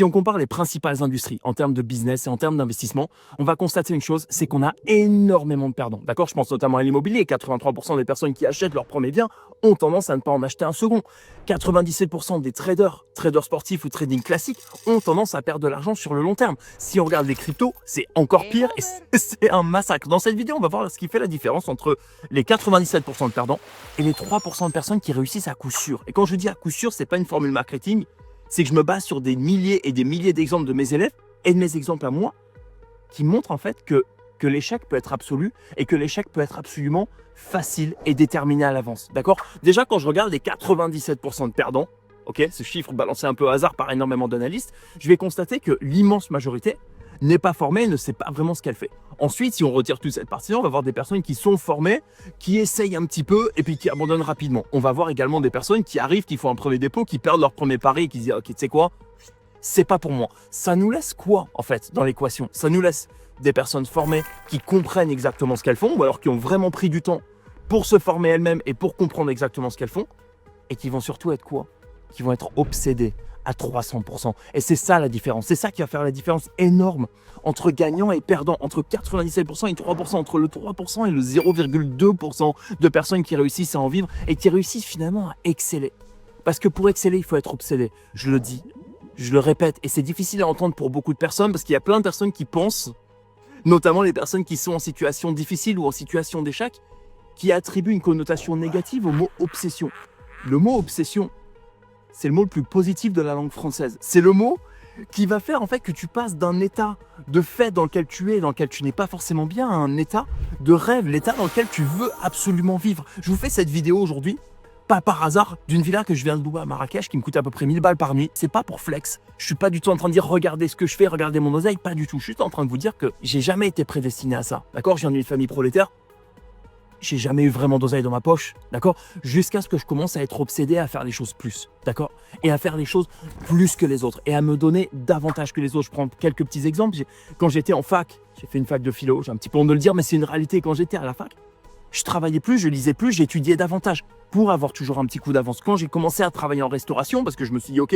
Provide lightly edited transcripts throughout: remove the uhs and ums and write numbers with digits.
Si on compare les principales industries en termes de business et en termes d'investissement, on va constater une chose, c'est qu'on a énormément de perdants. D'accord? Je pense notamment à l'immobilier. 83% des personnes qui achètent leur premier bien ont tendance à ne pas en acheter un second. 97% des traders sportifs ou trading classique, ont tendance à perdre de l'argent sur le long terme. Si on regarde les cryptos, c'est encore pire et c'est un massacre. Dans cette vidéo, on va voir ce qui fait la différence entre les 97% de perdants et les 3% de personnes qui réussissent à coup sûr. Et quand je dis à coup sûr, c'est pas une formule marketing, c'est que je me base sur des milliers et des milliers d'exemples de mes élèves et de mes exemples à moi qui montrent en fait que l'échec peut être absolu et que l'échec peut être absolument facile et déterminé à l'avance. D'accord? Déjà, quand je regarde les 97% de perdants, ok, ce chiffre balancé un peu au hasard par énormément d'analystes, je vais constater que l'immense majorité n'est pas formée et ne sait pas vraiment ce qu'elle fait. Ensuite, si on retire toute cette partie, on va voir des personnes qui sont formées, qui essayent un petit peu et puis qui abandonnent rapidement. On va voir également des personnes qui arrivent, qui font un premier dépôt, qui perdent leur premier pari et qui se disent « Ok, tu sais quoi, c'est pas pour moi ». Ça nous laisse quoi en fait dans l'équation? Ça nous laisse des personnes formées qui comprennent exactement ce qu'elles font ou alors qui ont vraiment pris du temps pour se former elles-mêmes et pour comprendre exactement ce qu'elles font et qui vont surtout être quoi? Qui vont être obsédés à 300%. Et c'est ça la différence. C'est ça qui va faire la différence énorme entre gagnants et perdants, entre 97% et 3%, entre le 3% et le 0,2% de personnes qui réussissent à en vivre et qui réussissent finalement à exceller. Parce que pour exceller, il faut être obsédé. Je le dis, je le répète, et c'est difficile à entendre pour beaucoup de personnes parce qu'il y a plein de personnes qui pensent, notamment les personnes qui sont en situation difficile ou en situation d'échec, qui attribuent une connotation négative au mot obsession. Le mot obsession, c'est le mot le plus positif de la langue française. C'est le mot qui va faire en fait que tu passes d'un état de fait dans lequel tu es, dans lequel tu n'es pas forcément bien, à un état de rêve, l'état dans lequel tu veux absolument vivre. Je vous fais cette vidéo aujourd'hui, pas par hasard, d'une villa que je viens de louer à Marrakech qui me coûte à peu près 1000 balles par nuit. C'est pas pour flex. Je suis pas du tout en train de dire regardez ce que je fais, regardez mon oseille, pas du tout. Je suis juste en train de vous dire que j'ai jamais été prédestiné à ça. D'accord? Je viens d'une famille prolétaire. J'ai jamais eu vraiment d'oseille dans ma poche, d'accord? Jusqu'à ce que je commence à être obsédé à faire les choses plus, d'accord? Et à faire les choses plus que les autres et à me donner davantage que les autres. Je prends quelques petits exemples. Quand j'étais en fac, j'ai fait une fac de philo, j'ai un petit peu honte de le dire, mais c'est une réalité. Quand j'étais à la fac, je travaillais plus, je lisais plus, j'étudiais davantage pour avoir toujours un petit coup d'avance. Quand j'ai commencé à travailler en restauration, parce que je me suis dit, ok,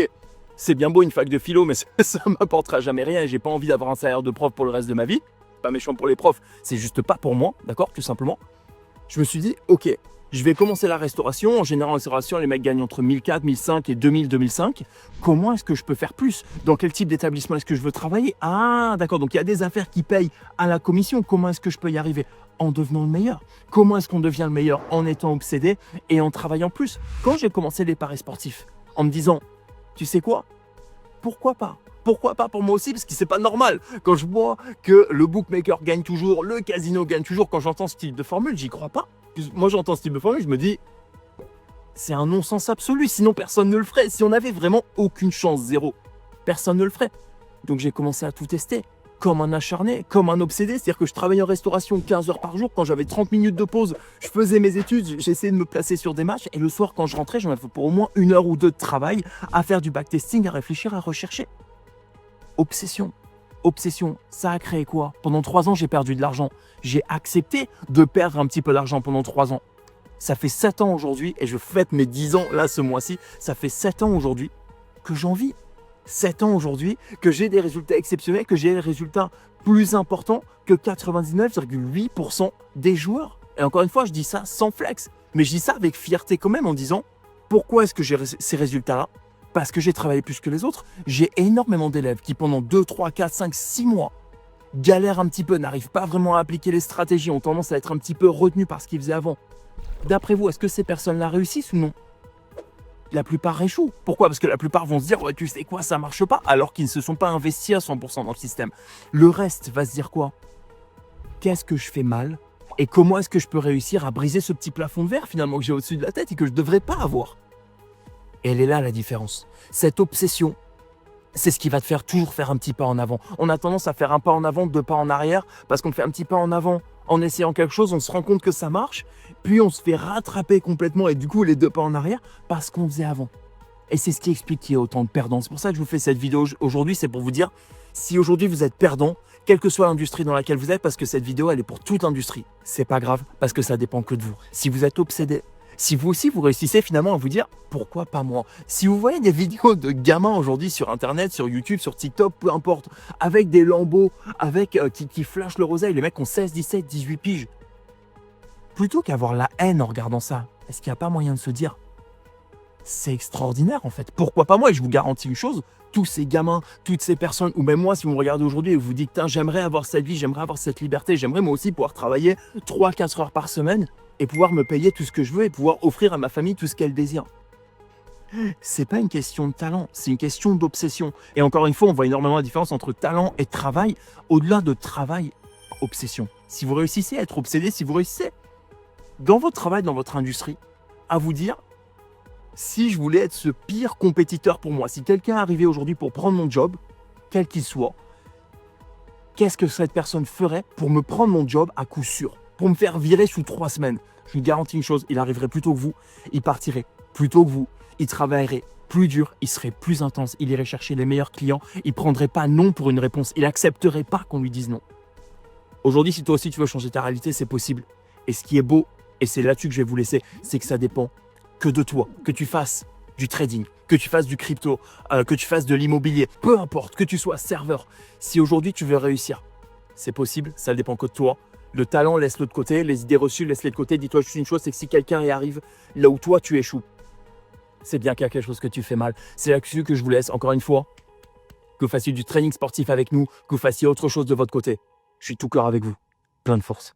c'est bien beau une fac de philo, mais ça m'apportera jamais rien et j'ai pas envie d'avoir un salaire de prof pour le reste de ma vie. Pas méchant pour les profs, c'est juste pas pour moi, d'accord? Tout simplement. Je me suis dit, ok, je vais commencer la restauration. En général, en restauration, les mecs gagnent entre 1004, 1005 et 2000, 2005. Comment est-ce que je peux faire plus? Dans quel type d'établissement est-ce que je veux travailler? Ah, d'accord, donc il y a des affaires qui payent à la commission. Comment est-ce que je peux y arriver? En devenant le meilleur. Comment est-ce qu'on devient le meilleur? En étant obsédé et en travaillant plus. Quand j'ai commencé les paris sportifs, en me disant, tu sais quoi? Pourquoi pas? Pourquoi pas pour moi aussi? Parce que c'est pas normal. Quand je vois que le bookmaker gagne toujours, le casino gagne toujours, quand j'entends ce type de formule, j'y crois pas. Moi, j'entends ce type de formule, je me dis, c'est un non-sens absolu. Sinon, personne ne le ferait. Si on avait vraiment aucune chance, zéro, personne ne le ferait. Donc, j'ai commencé à tout tester. Comme un acharné, comme un obsédé. C'est-à-dire que je travaillais en restauration 15 heures par jour. Quand j'avais 30 minutes de pause, je faisais mes études, j'essayais de me placer sur des matchs. Et le soir, quand je rentrais, j'en avais pour au moins 1 heure ou 2 de travail à faire du backtesting, à réfléchir, à rechercher. Obsession. Obsession, ça a créé quoi? Pendant 3 ans, j'ai perdu de l'argent. J'ai accepté de perdre un petit peu d'argent pendant 3 ans. Ça fait 7 ans aujourd'hui, et je fête mes 10 ans là ce mois-ci, ça fait 7 ans aujourd'hui que j'en vis. 7 ans aujourd'hui que j'ai des résultats exceptionnels, que j'ai des résultats plus importants que 99,8% des joueurs. Et encore une fois, je dis ça sans flex, mais je dis ça avec fierté quand même en disant pourquoi est-ce que j'ai ces résultats-là? Parce que j'ai travaillé plus que les autres. J'ai énormément d'élèves qui, pendant 2, 3, 4, 5, 6 mois, galèrent un petit peu, n'arrivent pas vraiment à appliquer les stratégies, ont tendance à être un petit peu retenus par ce qu'ils faisaient avant. D'après vous, est-ce que ces personnes-là réussissent ou non? La plupart échouent. Pourquoi? Parce que la plupart vont se dire, ouais, tu sais quoi, ça marche pas, alors qu'ils ne se sont pas investis à 100% dans le système. Le reste va se dire quoi? Qu'est-ce que je fais mal? Et comment est-ce que je peux réussir à briser ce petit plafond de verre finalement que j'ai au-dessus de la tête et que je ne devrais pas avoir? Et elle est là la différence. Cette obsession, c'est ce qui va te faire toujours faire un petit pas en avant. On a tendance à faire un pas en avant, 2 pas en arrière, parce qu'on fait un petit pas en avant en essayant quelque chose, on se rend compte que ça marche, puis on se fait rattraper complètement et du coup les 2 pas en arrière parce qu'on faisait avant. Et c'est ce qui explique qu'il y a autant de perdants. C'est pour ça que je vous fais cette vidéo aujourd'hui, c'est pour vous dire, si aujourd'hui vous êtes perdant, quelle que soit l'industrie dans laquelle vous êtes, parce que cette vidéo elle est pour toute l'industrie, c'est pas grave, parce que ça dépend que de vous. Si vous êtes obsédé, Si vous aussi, vous réussissez finalement à vous dire pourquoi pas moi. Si vous voyez des vidéos de gamins aujourd'hui sur Internet, sur YouTube, sur TikTok, peu importe, avec des lambeaux, avec qui flashent le oseille, les mecs ont 16, 17, 18 piges. Plutôt qu'avoir la haine en regardant ça, est-ce qu'il n'y a pas moyen de se dire c'est extraordinaire en fait. Pourquoi pas moi? Et je vous garantis une chose, tous ces gamins, toutes ces personnes, ou même moi, si vous me regardez aujourd'hui et vous vous dites, j'aimerais avoir cette vie, j'aimerais avoir cette liberté, j'aimerais moi aussi pouvoir travailler 3-4 heures par semaine et pouvoir me payer tout ce que je veux et pouvoir offrir à ma famille tout ce qu'elle désire. C'est pas une question de talent, c'est une question d'obsession. Et encore une fois, on voit énormément la différence entre talent et travail. Au-delà de travail, obsession. Si vous réussissez à être obsédé, si vous réussissez dans votre travail, dans votre industrie, à vous dire, si je voulais être ce pire compétiteur pour moi, si quelqu'un arrivait aujourd'hui pour prendre mon job, quel qu'il soit, qu'est-ce que cette personne ferait pour me prendre mon job à coup sûr, pour me faire virer sous 3 semaines? Je vous garantis une chose, il arriverait plus tôt que vous, il partirait plus tôt que vous, il travaillerait plus dur, il serait plus intense, il irait chercher les meilleurs clients, il prendrait pas non pour une réponse, il accepterait pas qu'on lui dise non. Aujourd'hui, si toi aussi tu veux changer ta réalité, c'est possible. Et ce qui est beau, et c'est là-dessus que je vais vous laisser, c'est que ça dépend que de toi, que tu fasses du trading, que tu fasses du crypto, que tu fasses de l'immobilier, peu importe, que tu sois serveur. Si aujourd'hui tu veux réussir, c'est possible, ça dépend que de toi. Le talent, laisse-le de côté, les idées reçues, laisse-les de côté. Dis-toi juste une chose, c'est que si quelqu'un y arrive là où toi tu échoues, c'est bien qu'il y a quelque chose que tu fais mal. C'est là-dessus que je vous laisse, encore une fois, que vous fassiez du training sportif avec nous, que vous fassiez autre chose de votre côté. Je suis tout cœur avec vous. Plein de force.